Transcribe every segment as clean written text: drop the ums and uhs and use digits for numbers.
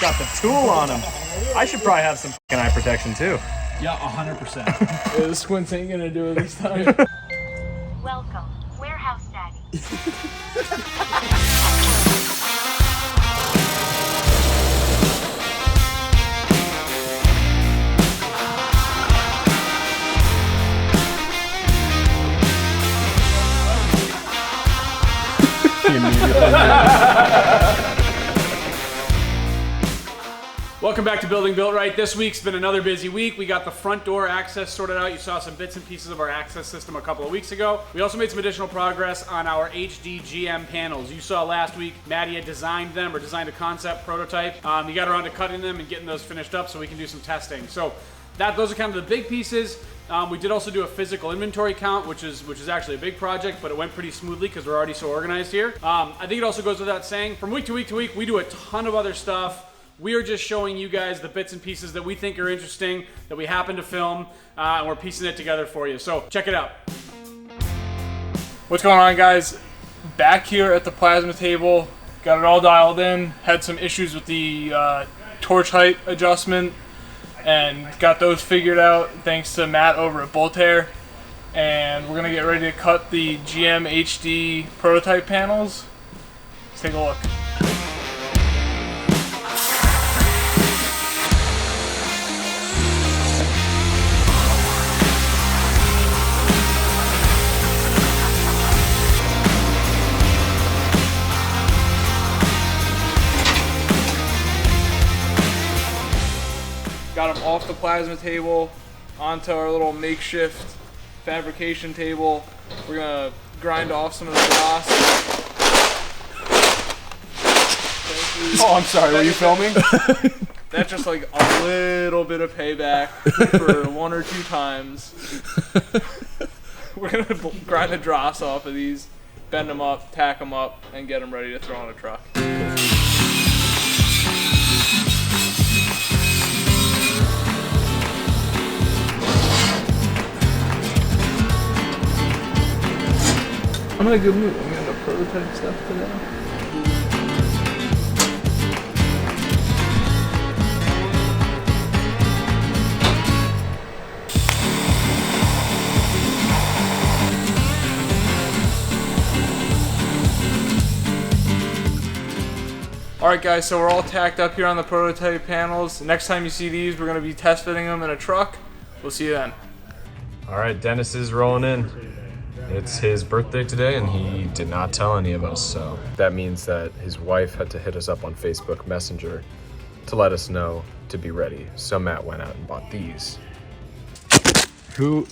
got the tool on him. I should probably have some fucking eye protection too. Yeah, 100%. The squints ain't gonna do it this time. Welcome, Warehouse Daddy. Welcome back to Building Built Right. This week's been another busy week. We got the front door access sorted out. You saw some bits and pieces of our access system a couple of weeks ago. We also made some additional progress on our HD GM panels. You saw last week, Matty had designed them or designed a concept prototype. He got around to cutting them and getting those finished up so we can do some testing. So those are kind of the big pieces. We did also do a physical inventory count, which is actually a big project, but it went pretty smoothly because we're already so organized here. I think it also goes without saying, from week to week to week, we do a ton of other stuff. We are just showing you guys the bits and pieces that we think are interesting, that we happen to film, and we're piecing it together for you. So check it out. What's going on, guys? Back here at the plasma table, got it all dialed in. Had some issues with the torch height adjustment, and got those figured out thanks to Matt over at Voltaire. And we're gonna get ready to cut the GM HD prototype panels. Let's take a look. Got them off the plasma table onto our little makeshift fabrication table. We're gonna grind off some of the dross. Oh, I'm sorry, were you filming? That's just like a little bit of payback for one or two times. We're gonna grind the dross off of these, bend them up, tack them up, and get them ready to throw on a truck. I'm in a good mood. I'm gonna do prototype stuff today. Alright guys, so we're all tacked up here on the prototype panels. Next time you see these, we're gonna be test fitting them in a truck. We'll see you then. All right, Dennis is rolling in. It's his birthday today, and he did not tell any of us, so that means that his wife had to hit us up on Facebook Messenger to let us know to be ready. So Matt went out and bought these. Who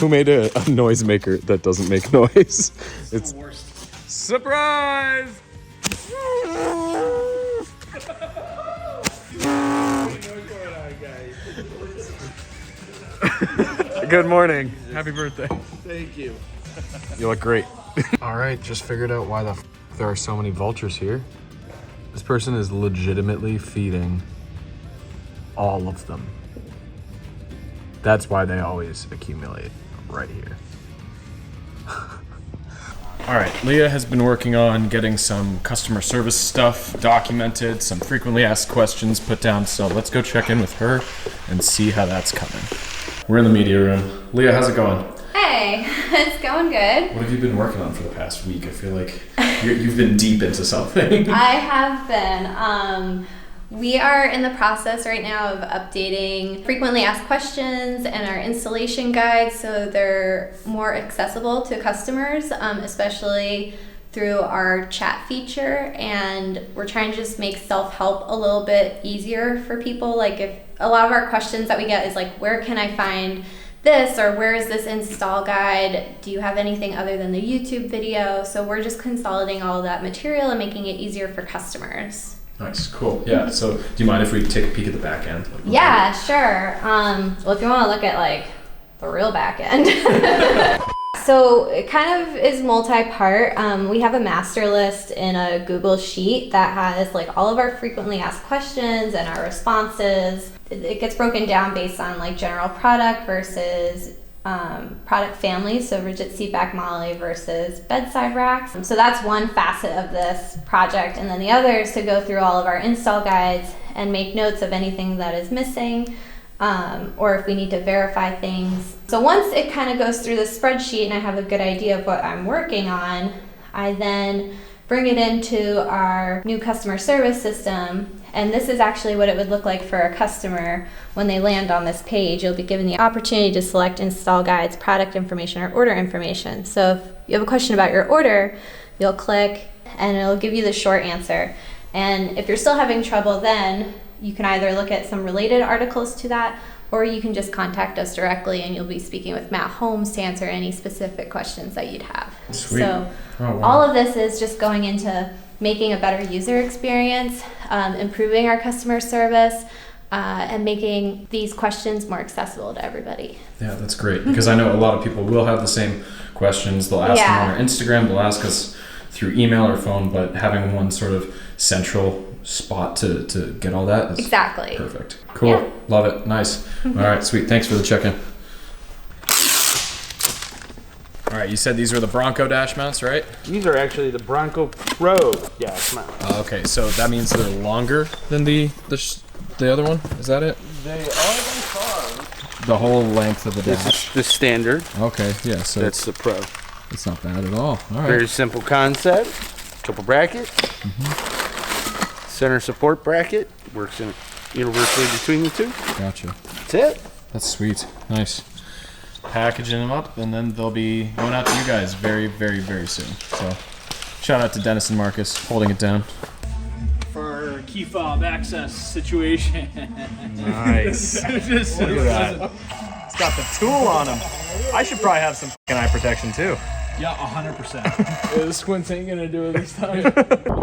made a noisemaker that doesn't make noise? It's the worst. Surprise! Good morning. Happy birthday. Thank you. You look great. All right, just figured out why there are so many vultures here. This person is legitimately feeding all of them. That's why they always accumulate right here. All right, Leah has been working on getting some customer service stuff documented, some frequently asked questions put down, so let's go check in with her and see how that's coming. We're in the media room. Leah, how's it going? Hey, it's going good. What have you been working on for the past week? I feel like you've been deep into something. I have been. We are in the process right now of updating frequently asked questions and our installation guides so they're more accessible to customers, especially through our chat feature. And we're trying to just make self-help a little bit easier for people. Like, if a lot of our questions that we get is like, where can I find this, or where is this install guide? Do you have anything other than the YouTube video? So we're just consolidating all of that material and making it easier for customers. Nice, cool. Yeah, so do you mind if we take a peek at the back end? Yeah, sure. Well, if you want to look at like the real back end. So it kind of is multi-part. We have a master list in a Google Sheet that has like all of our frequently asked questions and our responses. It gets broken down based on like general product versus product families, so rigid seat back MOLLE versus bedside racks. So that's one facet of this project, and then the other is to go through all of our install guides and make notes of anything that is missing, or if we need to verify things. So once it kind of goes through the spreadsheet and I have a good idea of what I'm working on, I then bring it into our new customer service system. And this is actually what it would look like for a customer when they land on this page. You'll be given the opportunity to select install guides, product information, or order information. So if you have a question about your order, you'll click and it'll give you the short answer. And if you're still having trouble, then you can either look at some related articles to that, or you can just contact us directly and you'll be speaking with Matt Holmes to answer any specific questions that you'd have. Sweet. So all of this is just going into making a better user experience, improving our customer service, and making these questions more accessible to everybody. Yeah, that's great, because I know a lot of people will have the same questions. They'll ask them on our Instagram, they'll ask us through email or phone, but having one sort of central spot to get all that is exactly perfect. Cool. Yeah. Love it. Nice. All right, sweet. Thanks for the check-in. All right, you said these were the Bronco dash mounts, right? These are actually the Bronco Pro dash mounts. Okay, so that means they're longer than the other one? Is that it? They are by far The whole length of the This dash. is the standard. Okay, yeah, so That's the Pro. it's not bad at all. All right. Very simple concept. Couple brackets. Center support bracket. Works in universally between the two. Gotcha. That's it. That's sweet. Nice. Packaging them up, and then they'll be going out to you guys very, very, very soon. So, shout out to Dennis and Marcus holding it down. For our key fob access situation. Nice. Just, Look at that. It's got the tool on him. I should probably have some fucking eye protection too. Yeah, 100%. The squints ain't gonna do it this time. Do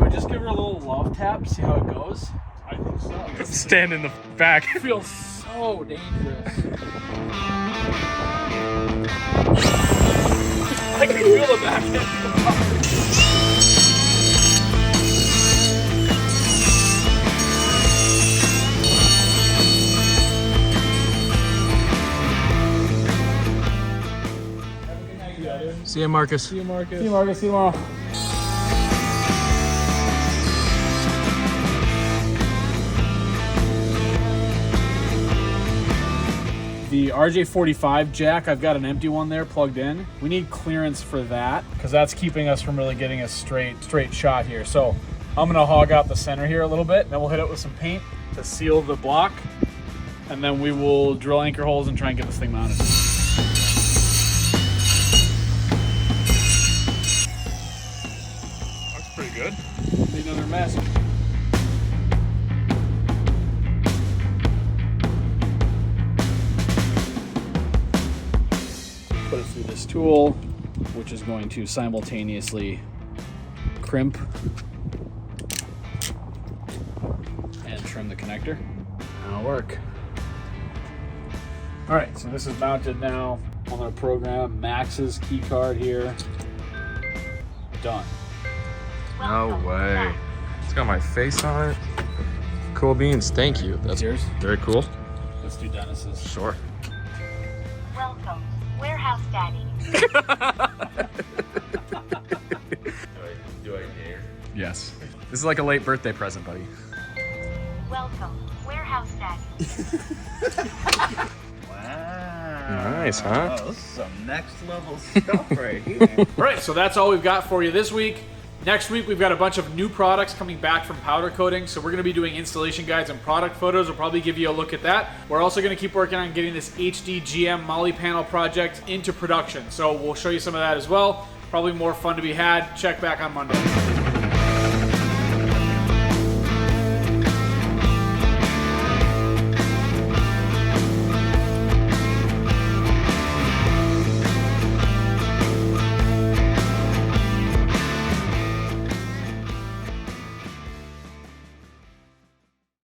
we just give her a little love tap, see how it goes? I think so. Stand in the back. It feels so dangerous. I can feel the back end. See ya, Marcus. See you, Marcus. See you, Marcus. See you tomorrow. The RJ45 jack, I've got an empty one there plugged in. We need clearance for that because that's keeping us from really getting a straight shot here. So I'm gonna hog out the center here a little bit, then we'll hit it with some paint to seal the block, and then we will drill anchor holes and try and get this thing mounted. Looks pretty good. Need another mess. Put it through this tool, which is going to simultaneously crimp and trim the connector. That'll work. All right, so this is mounted now. I'm gonna program Max's key card here. Done. No way. It's got my face on it. Cool beans. Thank you. That's Yours? very cool. Let's do Dennis's. Sure. Welcome, Warehouse Daddy. Do I dare? Yes. This is like a late birthday present, buddy. Welcome, Warehouse Daddy. Wow. Nice, huh? Oh, this is some next level stuff right here. All right, so that's all we've got for you this week. Next week, we've got a bunch of new products coming back from powder coating, so we're going to be doing installation guides and product photos. We'll probably give you a look at that. We're also going to keep working on getting this HD GM MOLLE panel project into production, so we'll show you some of that as well. Probably more fun to be had. Check back on Monday.